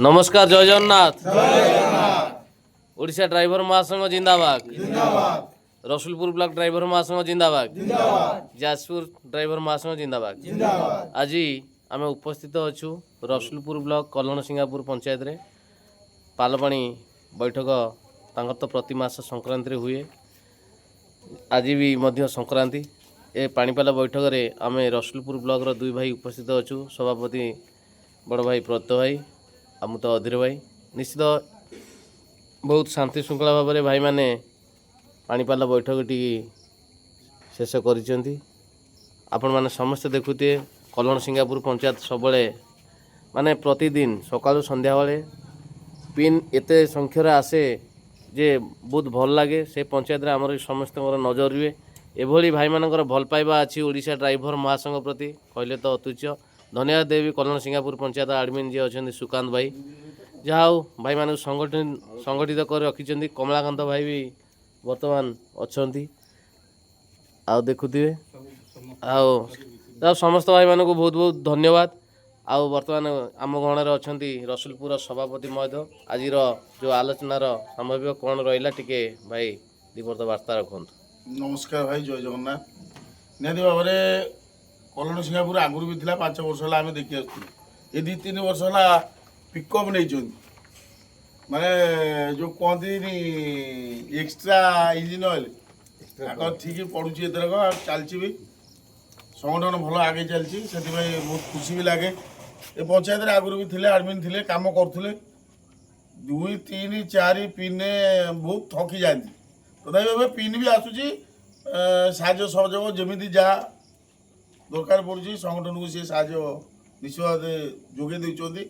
नमस्कार जय जगन्नाथ। ओडिशा ड्राइवर महासंघ जिंदाबाद। रसुलपुर ब्लॉक ड्राइवर महासंघ जिंदाबाद। जाजपुर ड्राइवर महासंघ जिंदाबाद। आज आम उपस्थित अच्छु रसुलपुर ब्लॉक कल्हण सिंगापुर पंचायत रे पालपाणी बैठक तांकर तो प्रति मास संक्रांति हुए। आज भी मध्य संक्रांति ए पानीपाला बैठक रे आम रसुलपुर ब्लॉक रो दुई भाई उपस्थित अच्छु। सभापति बड़ भाई प्रत भाई आम तो अधीर भाई। निश्चित बहुत शांति श्रृंखला भाव में भाई मैंने पानीपाला बैठक टी शेष कर आपण मैंने समस्ते देखुए कल्हण सिंगापुर पंचायत सब माने प्रतिदिन सकाळु संध्या बेले पिन एते संख्यार आसे जे बहुत भल लगे से पंचायत रे आमर समस्त नजर रुए। एभली भाई मानकर भल पाइबा अछि ओडिशा ड्राइवर महासंघ प्रति कहले तो अतुच्य। धन्यवाद देवी कल्हण सिंगापुर पंचायत आडमिन जी अच्छा सुकांत भाई जहाँ भाई मान संगठित कर रखी। कमलाकांत भाई भी बर्तमान अच्छा आउ देखुए आउ समस्त भाई मान को बहुत बहुत धन्यवाद। आउ बर्तमान आम गणर अच्छा रसुलपुर सभापति महोदय आज जो आलोचनार संभाव्य कौन रहा टिके भाई दिवर्त वार्ता रखु। नमस्कार भाई जय जगन्नाथ। निहती भाव में कल्हण सिंगापुर आगुरी भी था 5 वर्ष है आम देखी आसुँ। ये 2-3 वर्ष है पिकअप नहीं माने जो कहती एक्सट्रा इंजिन ऑयल ठीक पड़ुची एथरक चलती भी संगठन भल आगे चलती से बहुत खुशी भी लगे। ये पंचायत आगुरी भी थे आडमिन थे कम करुले 2-3-4 पिन बहुत थकी जाती तथा पिन भी आसूची साहय सहयोग जमी जहाँ दरकार पड़ी संगठन को सी साहय निश्चय जोगे।